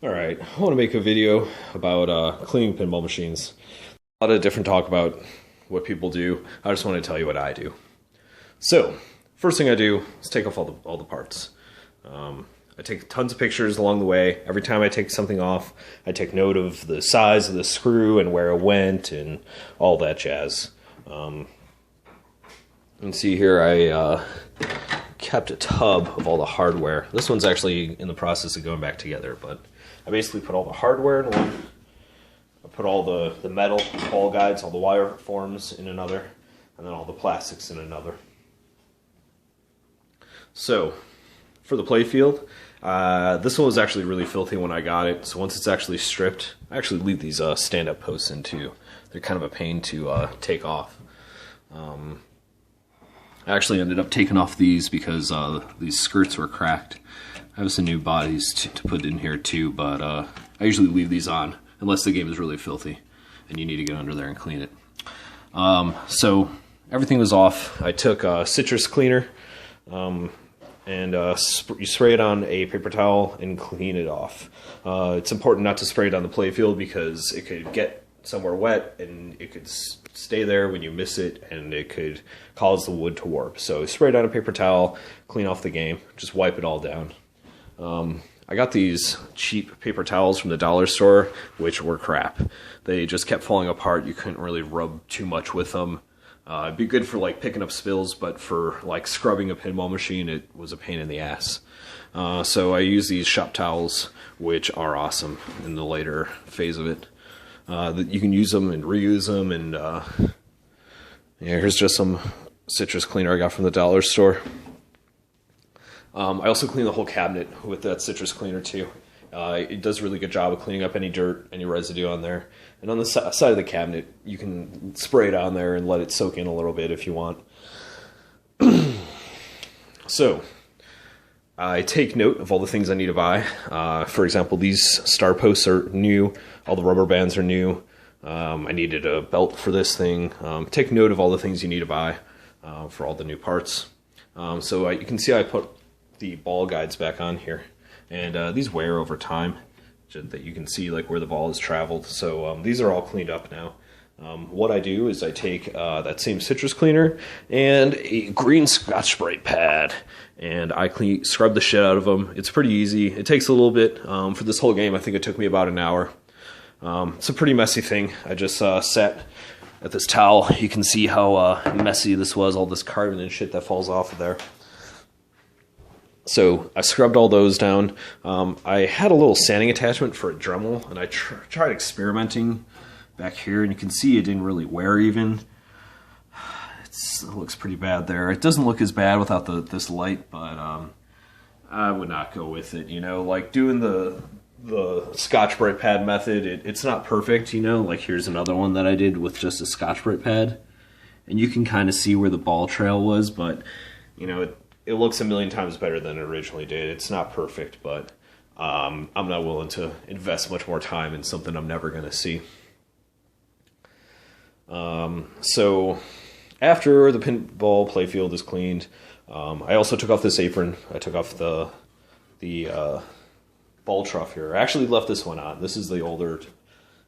Alright, I want to make a video about cleaning pinball machines. A lot of different talk about what people do. I just want to tell you what I do. So, first thing I do is take off all the parts. I take tons of pictures along the way. Every time I take something off, I take note of the size of the screw and where it went and all that jazz. You can see here I kept a tub of all the hardware. This one's actually in the process of going back together, but I basically put all the hardware in one. I put all the metal ball guides, all the wire forms in another, and then all the plastics in another. So, for the playfield, this one was actually really filthy when I got it, so once it's actually stripped, I actually leave these stand-up posts in too. They're kind of a pain to take off. I actually ended up taking off these because these skirts were cracked. I have some new bodies to put in here too, but I usually leave these on unless the game is really filthy and you need to get under there and clean it. So everything was off. I took citrus cleaner and you spray it on a paper towel and clean it off. It's important not to spray it on the playfield because it could get somewhere wet and it could stay there when you miss it and it could cause the wood to warp. So spray it on a paper towel, clean off the game, just wipe it all down. I got these cheap paper towels from the dollar store, which were crap. They just kept falling apart. You couldn't really rub too much with them. It'd be good for like picking up spills, but for like scrubbing a pinball machine, it was a pain in the ass. So I use these shop towels, which are awesome in the later phase of it. You can use them and reuse them, and yeah, here's just some citrus cleaner I got from the dollar store. I also clean the whole cabinet with that citrus cleaner too. It does a really good job of cleaning up any dirt, any residue on there. And on the side of the cabinet, you can spray it on there and let it soak in a little bit if you want. So, I take note of all the things I need to buy. For example, these star posts are new. All the rubber bands are new. I needed a belt for this thing. Take note of all the things you need to buy for all the new parts. So you can see I put the ball guides back on here. And these wear over time, that you can see like where the ball has traveled. So these are all cleaned up now. What I do is I take that same citrus cleaner and a green Scotch-Brite pad, and I scrub the shit out of them. It's pretty easy. It takes a little bit. For this whole game, I think it took me about an hour. It's a pretty messy thing. I just sat at this towel. You can see how messy this was, all this carbon and shit that falls off of there. So I scrubbed all those down. I had a little sanding attachment for a Dremel, and I tried experimenting back here, and you can see it didn't really wear even. It looks pretty bad there. It doesn't look as bad without this light, but I would not go with it. You know, like doing the Scotch-Brite pad method, it's not perfect. You know, like here's another one that I did with just a Scotch-Brite pad, and you can kind of see where the ball trail was, but you know it looks a million times better than it originally did. It's not perfect, but I'm not willing to invest much more time in something I'm never going to see. So after the pinball playfield is cleaned, I also took off this apron. I took off the ball trough here. I actually left this one on. This is the older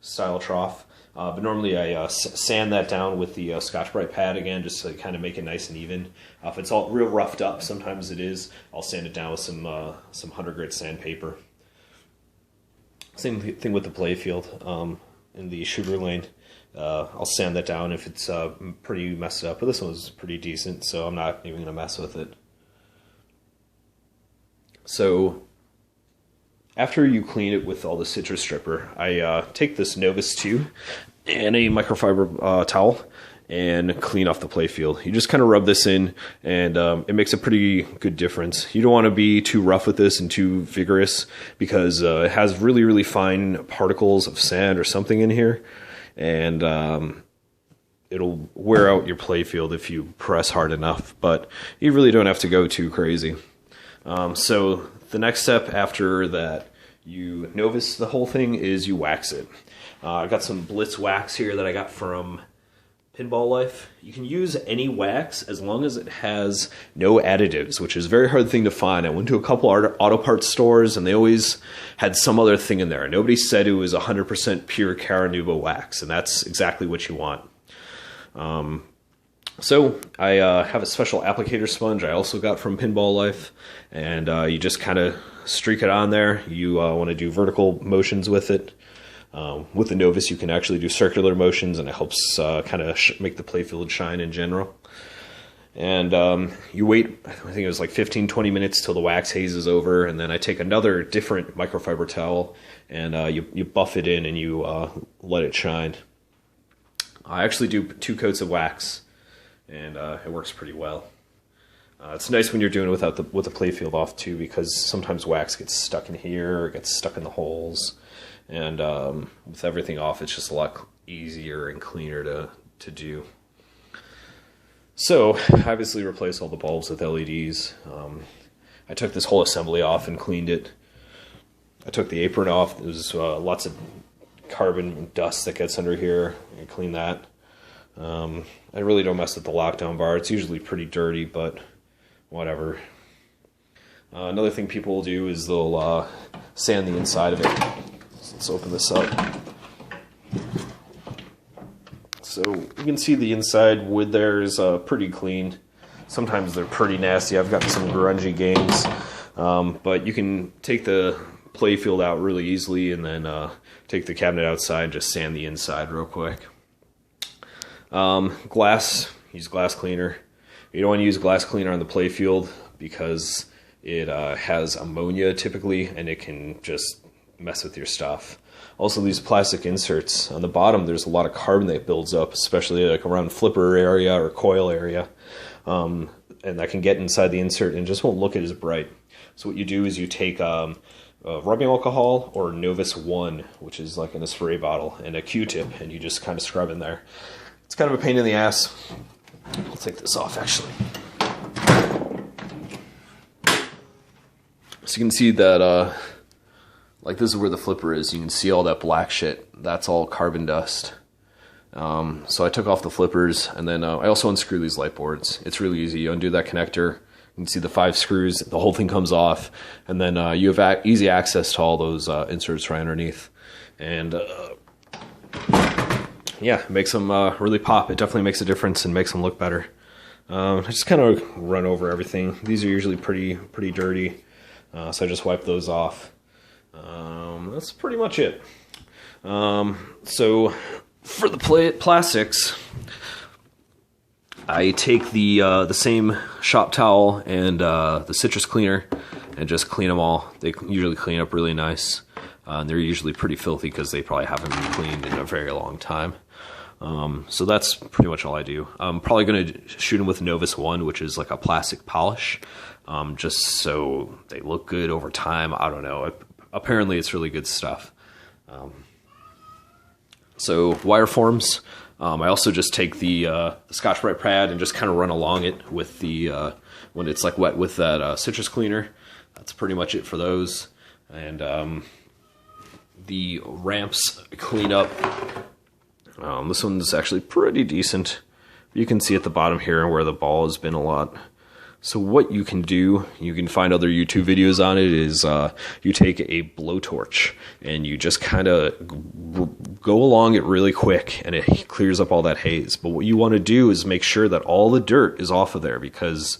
style trough. But normally I sand that down with the Scotch-Brite pad again, just to kind of make it nice and even. If it's all real roughed up, sometimes it is, I'll sand it down with some 100 grit sandpaper. Same thing with the playfield in the sugar lane. I'll sand that down if it's pretty messed up, but this one was pretty decent, so I'm not even going to mess with it. So after you clean it with all the citrus stripper, I take this Novus 2 and a microfiber towel and clean off the playfield. You just kind of rub this in, and it makes a pretty good difference. You don't want to be too rough with this and too vigorous because it has really, really fine particles of sand or something in here, and it'll wear out your playfield if you press hard enough, but you really don't have to go too crazy. So the next step after that you Novus the whole thing is you wax it. I got some Blitz wax here that I got from Pinball Life. You can use any wax as long as it has no additives, which is a very hard thing to find. I went to a couple auto parts stores and they always had some other thing in there. Nobody said it was 100% pure Caranuba wax, and that's exactly what you want. So I have a special applicator sponge I also got from Pinball Life, and you just kind of streak it on there. You want to do vertical motions with it. With the Novus, you can actually do circular motions, and it helps kind of make the playfield shine in general. And you wait, I think it was like 15-20 minutes till the wax haze is over, and then I take another different microfiber towel, and you buff it in and you let it shine. I actually do 2 coats of wax, and it works pretty well. It's nice when you're doing it with the playfield off too, because sometimes wax gets stuck in here or gets stuck in the holes. And with everything off, it's just a lot easier and cleaner to do. So, I obviously replaced all the bulbs with LEDs. I took this whole assembly off and cleaned it. I took the apron off. There's lots of carbon dust that gets under here. I clean that. I really don't mess with the lockdown bar. It's usually pretty dirty, but whatever. Another thing people will do is they'll sand the inside of it. Let's open this up. So you can see the inside wood there is pretty clean. Sometimes they're pretty nasty. I've got some grungy games, but you can take the playfield out really easily and then take the cabinet outside and just sand the inside real quick. Glass, use glass cleaner. You don't want to use glass cleaner on the playfield because it has ammonia typically, and it can just mess with your stuff. Also, these plastic inserts on the bottom, there's a lot of carbon that builds up, especially like around flipper area or coil area, and that can get inside the insert and just won't look as bright. So what you do is you take rubbing alcohol or Novus 1, which is like in a spray bottle, and a Q-tip, and you just kind of scrub in there. It's kind of a pain in the ass. I'll take this off actually. So you can see that like this is where the flipper is. You can see all that black shit. That's all carbon dust. So I took off the flippers, and then I also unscrew these light boards. It's really easy. You undo that connector. You can see the 5 screws. The whole thing comes off, and then you have easy access to all those inserts right underneath. And yeah, it makes them really pop. It definitely makes a difference and makes them look better. I just kind of run over everything. These are usually pretty dirty, so I just wipe those off. That's pretty much it. So for the plastics, I take the same shop towel and the citrus cleaner and just clean them all. They usually clean up really nice. And they're usually pretty filthy because they probably haven't been cleaned in a very long time. So that's pretty much all I do. I'm probably going to shoot them with Novus 1, which is like a plastic polish, just so they look good over time. I don't know. Apparently it's really good stuff. So wire forms, I also just take the Scotch-Brite pad and just kind of run along it with the, when it's like wet with that citrus cleaner. That's pretty much it for those. And the ramps clean up. This one's actually pretty decent. You can see at the bottom here where the ball has been a lot. So what you can do, you can find other YouTube videos on it, is you take a blowtorch and you just kind of go along it really quick, and it clears up all that haze. But what you want to do is make sure that all the dirt is off of there, because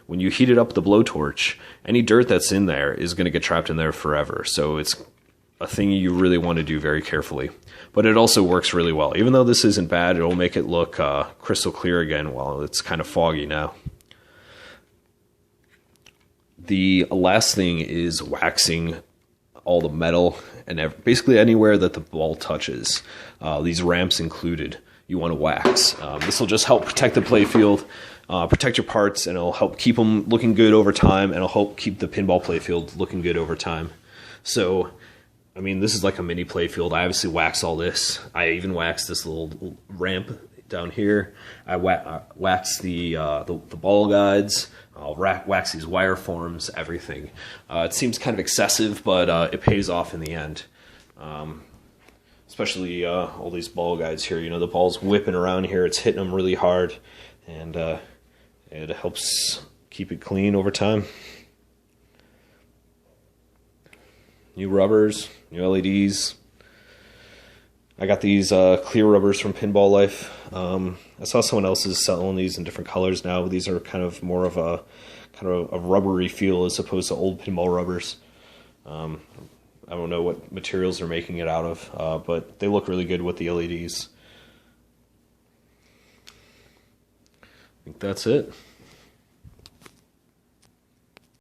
when you heat it up with the blowtorch, any dirt that's in there is going to get trapped in there forever. So it's a thing you really want to do very carefully. But it also works really well. Even though this isn't bad, it'll make it look crystal clear again while it's kind of foggy now. The last thing is waxing all the metal and basically anywhere that the ball touches, these ramps included, you want to wax. This will just help protect the playfield, protect your parts, and it'll help keep them looking good over time, and it'll help keep the pinball playfield looking good over time. So, I mean, this is like a mini playfield. I obviously wax all this. I even wax this little ramp down here. I wax the ball guides. I'll wax these wire forms, everything. It seems kind of excessive, but it pays off in the end. especially all these ball guides here. You know, the ball's whipping around here, it's hitting them really hard, and it helps keep it clean over time. New rubbers, new LEDs. I got these clear rubbers from Pinball Life. I saw someone else is selling these in different colors now. These are kind of more of a rubbery feel as opposed to old pinball rubbers. I don't know what materials they're making it out of, but they look really good with the LEDs. I think that's it.